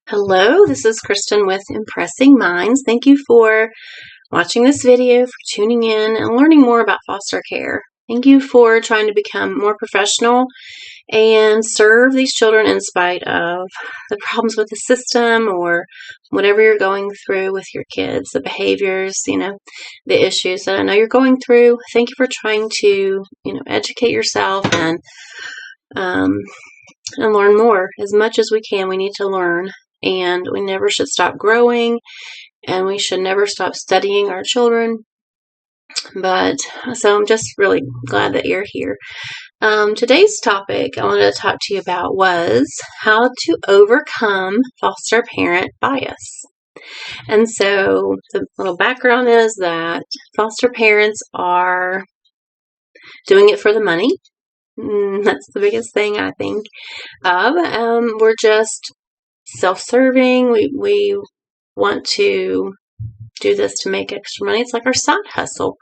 Hello, this is Kristen with Impressing Minds. Thank you for watching this video, for tuning in and learning more about foster care. Thank you for trying to become more professional and serve these children in spite of the problems with the system or whatever you're going through with your kids, the behaviors, the issues that I know you're going through. Thank you for trying to, educate yourself and learn more. As much as we can, we need to learn. And we never should stop growing, and we should never stop studying our children. So I'm just really glad that you're here. Today's topic I wanted to talk to you about was how to overcome foster parent bias. And so the little background is that foster parents are doing it for the money. That's the biggest thing I think of. We're just self-serving. We want to do this to make extra money. It's like our side hustle.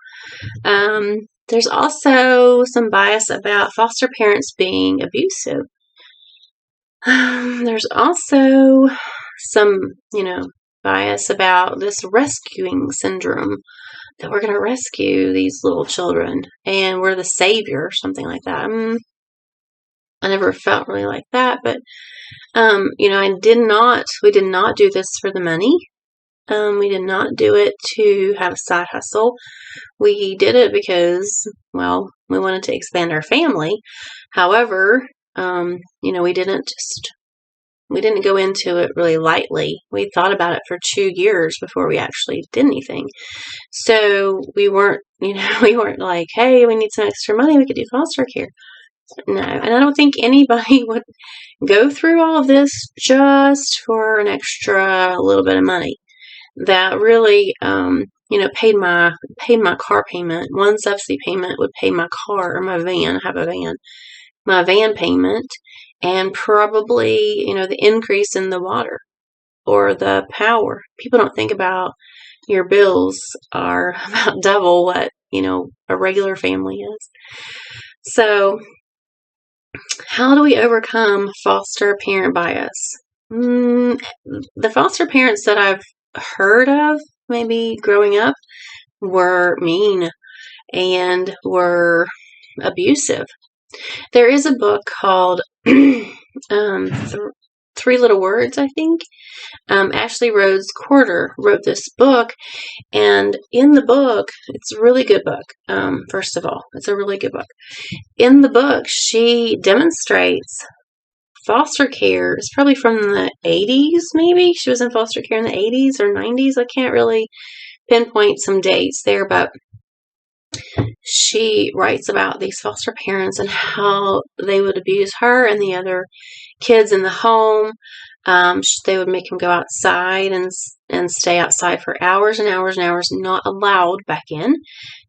There's also some bias about foster parents being abusive. There's also some, bias about this rescuing syndrome, that we're going to rescue these little children and we're the savior or something like that. I never felt really like that, but we did not do this for the money. We did not do it to have a side hustle. We did it because, we wanted to expand our family. However, we didn't go into it really lightly. We thought about it for 2 years before we actually did anything. So we weren't like, hey, we need some extra money, we could do foster care. No, and I don't think anybody would go through all of this just for an extra little bit of money. That really, paid my car payment. One subsidy payment would pay my car or my van. I have a van. My van payment, and probably, the increase in the water or the power. People don't think about your bills are about double what, a regular family is. So, how do we overcome foster parent bias? The foster parents that I've heard of, maybe growing up, were mean and were abusive. There is a book called Three Little Words, I think. Ashley Rhodes Corder wrote this book, and in the book, it's a really good book. First of all, it's a really good book. In the book, she demonstrates foster care. It's probably from the 80s, maybe. She was in foster care in the 80s or 90s. I can't really pinpoint some dates there, but she writes about these foster parents and how they would abuse her and the other kids in the home. They would make them go outside and stay outside for hours and hours and hours, not allowed back in.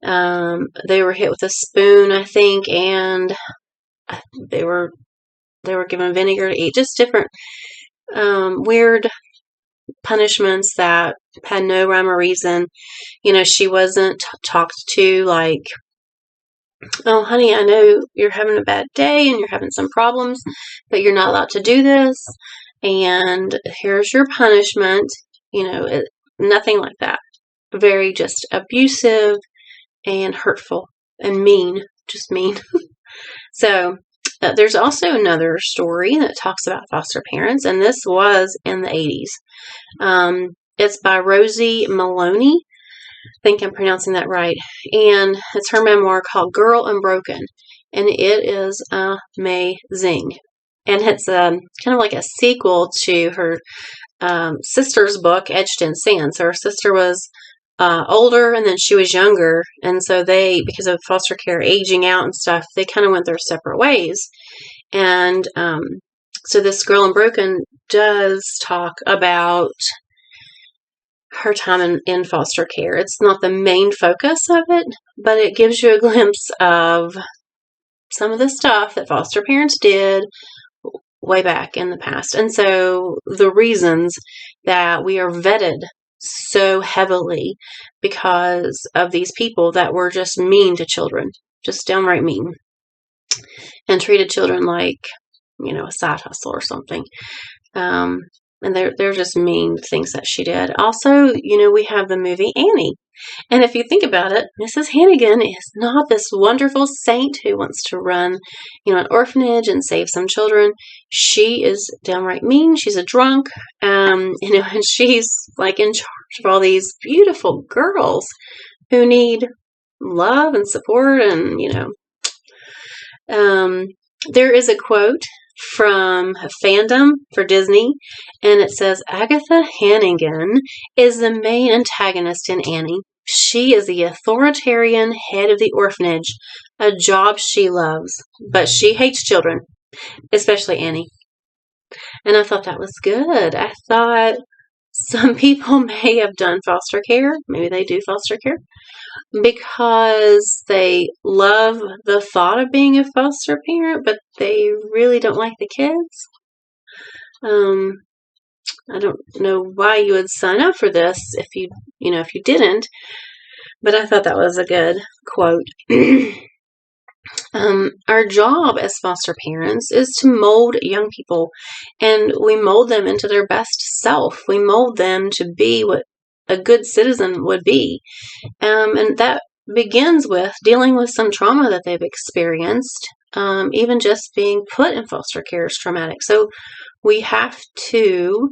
They were hit with a spoon, I think, and they were given vinegar to eat. Just different weird punishments that had no rhyme or reason. She wasn't talked to like, oh, honey, I know you're having a bad day and you're having some problems, but you're not allowed to do this, and here's your punishment. Nothing like that. Very just abusive and hurtful and mean, just mean. So, there's also another story that talks about foster parents, and this was in the 80s. It's by Rosie Maloney. I think I'm pronouncing that right. And it's her memoir called Girl Unbroken. And it is amazing. And it's kind of like a sequel to her sister's book, Etched in Sand. So her sister was older, and then she was younger. And so because of foster care aging out and stuff, they kind of went their separate ways. And so this Girl Unbroken does talk about her time in foster care. It's not the main focus of it, but it gives you a glimpse of some of the stuff that foster parents did way back in the past. And so the reasons that we are vetted so heavily because of these people that were just mean to children, just downright mean, and treated children like, a side hustle or something. and they're just mean things that she did. Also, we have the movie Annie. And if you think about it, Mrs. Hannigan is not this wonderful saint who wants to run, an orphanage and save some children. She is downright mean. She's a drunk, and she's like in charge of all these beautiful girls who need love and support. And there is a quote from a fandom for Disney, and it says, Agatha Hannigan is the main antagonist in Annie. She is the authoritarian head of the orphanage, a job she loves, but she hates children, especially Annie. And I thought that was good. I thought some people may have done foster care, maybe they do foster care, because they love the thought of being a foster parent, but they really don't like the kids. I don't know why you would sign up for this if you didn't, but I thought that was a good quote. Our job as foster parents is to mold young people, and we mold them into their best self. We mold them to be what a good citizen would be. And that begins with dealing with some trauma that they've experienced. Even just being put in foster care is traumatic. So we have to,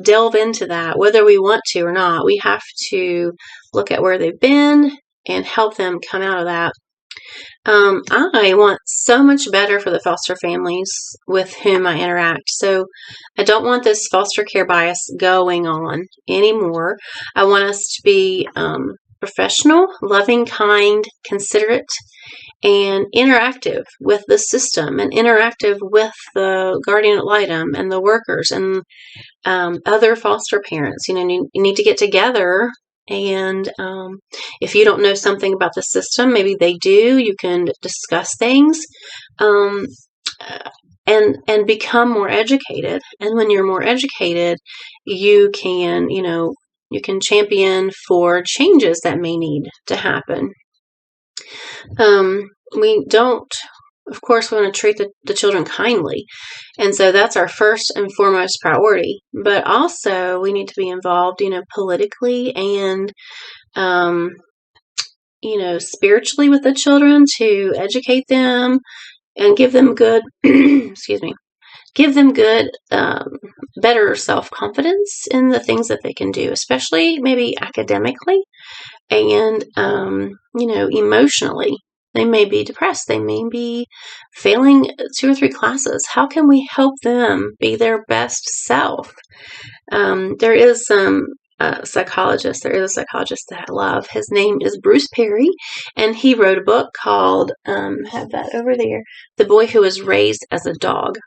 delve into that, whether we want to or not. We have to look at where they've been and help them come out of that. I want so much better for the foster families with whom I interact. So I don't want this foster care bias going on anymore. I want us to be professional, loving, kind, considerate, and interactive with the system, and interactive with the guardian ad litem and the workers and other foster parents. You need to get together. And if you don't know something about the system, maybe they do, you can discuss things and become more educated. And when you're more educated, you can champion for changes that may need to happen. We don't, of course, we want to treat the children kindly. And so that's our first and foremost priority. But also we need to be involved, politically and, spiritually with the children to educate them and give them good, better self-confidence in the things that they can do, especially maybe academically and, emotionally. They may be depressed. They may be failing 2 or 3 classes. How can we help them be their best self? There is a psychologist that I love. His name is Bruce Perry, and he wrote a book called, have that over there, The Boy Who Was Raised as a Dog.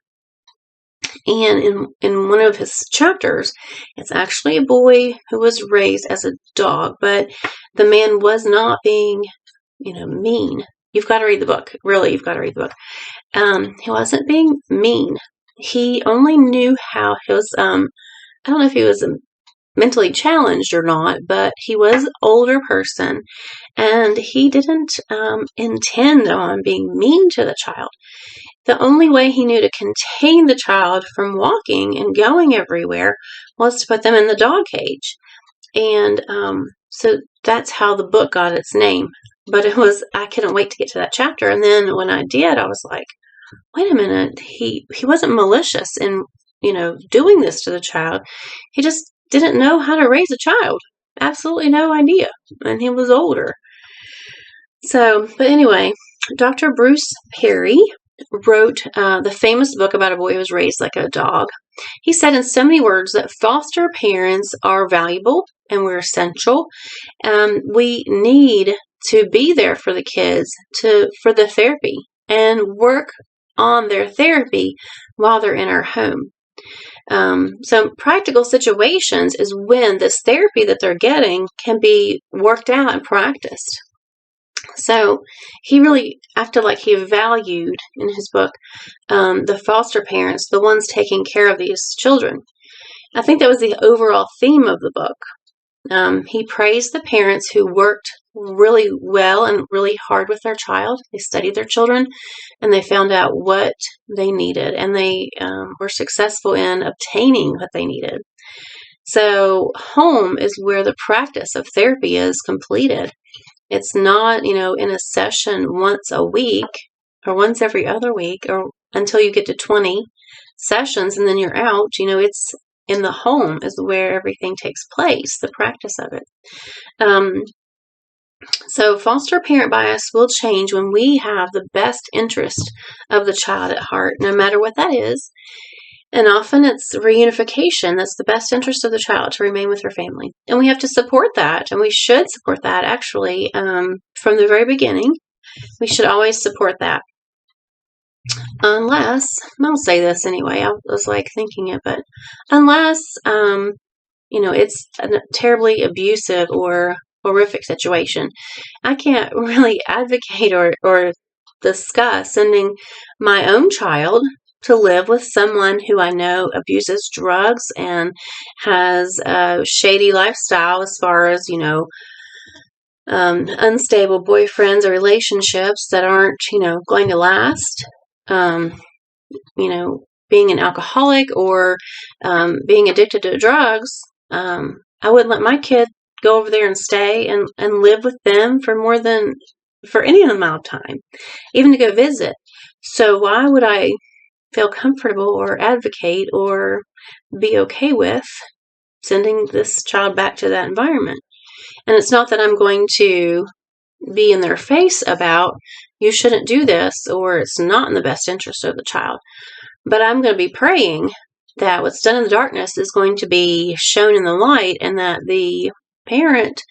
And in one of his chapters, it's actually a boy who was raised as a dog, but the man was not being, mean. You've got to read the book. Really, you've got to read the book. He wasn't being mean. He only knew how he was, I don't know if he was mentally challenged or not, but he was an older person, and he didn't intend on being mean to the child. The only way he knew to contain the child from walking and going everywhere was to put them in the dog cage. And so that's how the book got its name. But I couldn't wait to get to that chapter. And then when I did, I was like, wait a minute, he wasn't malicious in, doing this to the child. He just didn't know how to raise a child. Absolutely no idea. And he was older. So, but anyway, Dr. Bruce Perry wrote the famous book about a boy who was raised like a dog. He said in so many words that foster parents are valuable and we're essential. We need to be there for the kids, for the therapy, and work on their therapy while they're in our home. So practical situations is when this therapy that they're getting can be worked out and practiced. So he really, he valued in his book the foster parents, the ones taking care of these children. I think that was the overall theme of the book. He praised the parents who worked really well and really hard with their child. They studied their children and they found out what they needed, and they were successful in obtaining what they needed. So home is where the practice of therapy is completed. It's not, in a session once a week or once every other week or until you get to 20 sessions and then you're out. It's in the home is where everything takes place, the practice of it. So foster parent bias will change when we have the best interest of the child at heart, no matter what that is. And often it's reunification. That's the best interest of the child, to remain with their family. And we have to support that, and we should support that, actually, from the very beginning. We should always support that. Unless, I'll say this anyway, I was thinking it, but unless, it's a terribly abusive or horrific situation, I can't really advocate or discuss sending my own child to live with someone who I know abuses drugs and has a shady lifestyle as far as, unstable boyfriends or relationships that aren't, going to last, being an alcoholic or being addicted to drugs. I wouldn't let my kid go over there and stay and live with them for any amount of time, even to go visit. So why would I feel comfortable or advocate or be okay with sending this child back to that environment? And it's not that I'm going to be in their face about, you shouldn't do this, or it's not in the best interest of the child. But I'm going to be praying that what's done in the darkness is going to be shown in the light, and that the parent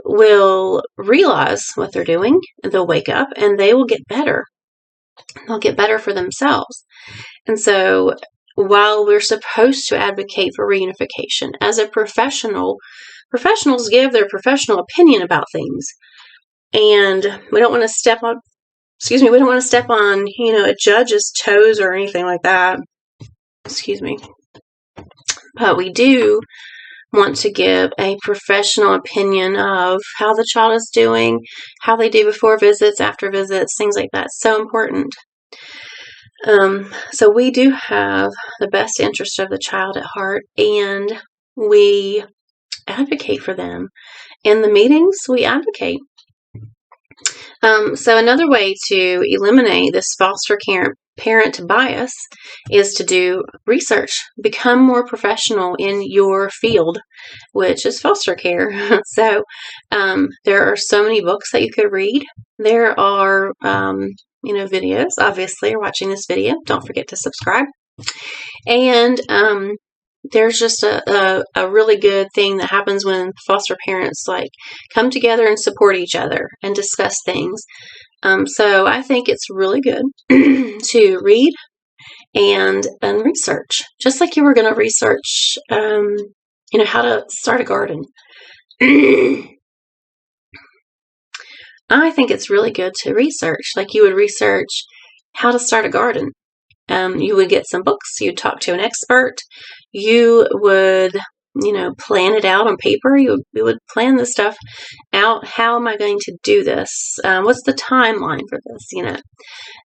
will realize what they're doing, and they'll wake up, and they will get better. They'll get better for themselves. And so while we're supposed to advocate for reunification, as a professionals give their professional opinion about things. And we don't want to step on, a judge's toes or anything like that. But we do want to give a professional opinion of how the child is doing, how they do before visits, after visits, things like that. So important. So we do have the best interest of the child at heart, and we advocate for them. In the meetings, we advocate. So another way to eliminate this foster parent bias is to do research. Become more professional in your field, which is foster care. So there are so many books that you could read. There are, videos. Obviously, you're watching this video. Don't forget to subscribe. And there's just a really good thing that happens when foster parents come together and support each other and discuss things. So I think it's really good to read and research, just like you were going to research, how to start a garden. I think it's really good to research, like you would research how to start a garden. You would get some books, you'd talk to an expert, you would, plan it out on paper, you would plan this stuff out. How am I going to do this? What's the timeline for this,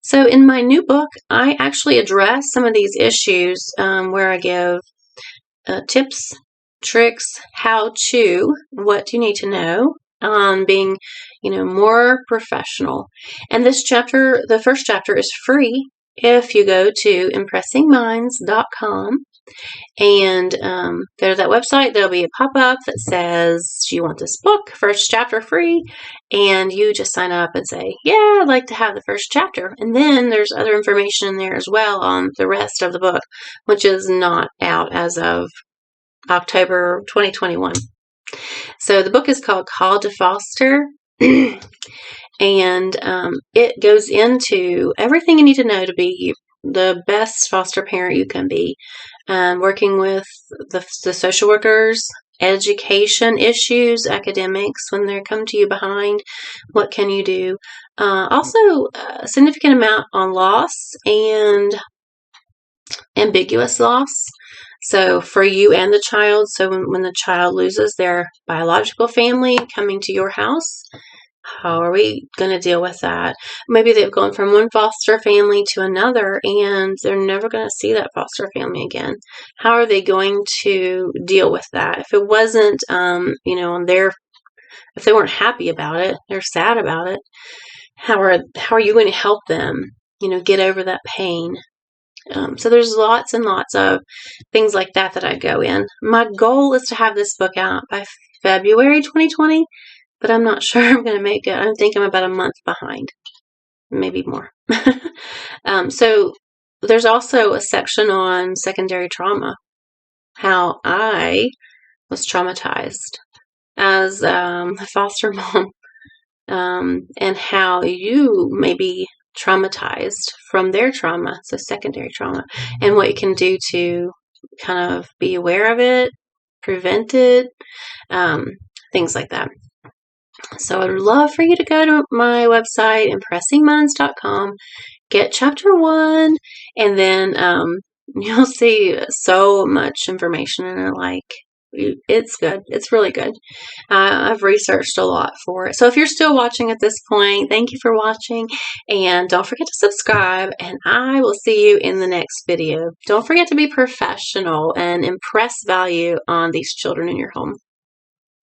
So in my new book, I actually address some of these issues where I give tips, tricks, what you need to know on being, more professional. And the first chapter is free if you go to impressingminds.com and go to that website. There'll be a pop-up that says, do you want this book, first chapter free? And you just sign up and say, yeah, I'd like to have the first chapter. And then there's other information in there as well on the rest of the book, which is not out as of October 2021. So the book is called Call to Foster, and it goes into everything you need to know to be the best foster parent you can be, working with the social workers, education issues, academics, when they come to you behind, what can you do? Also, a significant amount on loss and ambiguous loss. So for you and the child, so when the child loses their biological family coming to your house, How are we going to deal with that? Maybe they've gone from one foster family to another and they're never going to see that foster family again. How are they going to deal with that? If it wasn't, if they weren't happy about it, they're sad about it, how are you going to help them, get over that pain? So there's lots and lots of things like that I go in. My goal is to have this book out by February 2020, but I'm not sure I'm going to make it. I think I'm about a month behind, maybe more. So there's also a section on secondary trauma, how I was traumatized as a foster mom, and how you may be traumatized from their trauma, so secondary trauma, and what you can do to kind of be aware of it, prevent it, things like that. So I'd love for you to go to my website, impressingminds.com, get chapter 1, and then you'll see so much information in it. It's good. It's really good. I've researched a lot for it. So if you're still watching at this point, thank you for watching. And don't forget to subscribe. And I will see you in the next video. Don't forget to be professional and impress value on these children in your home.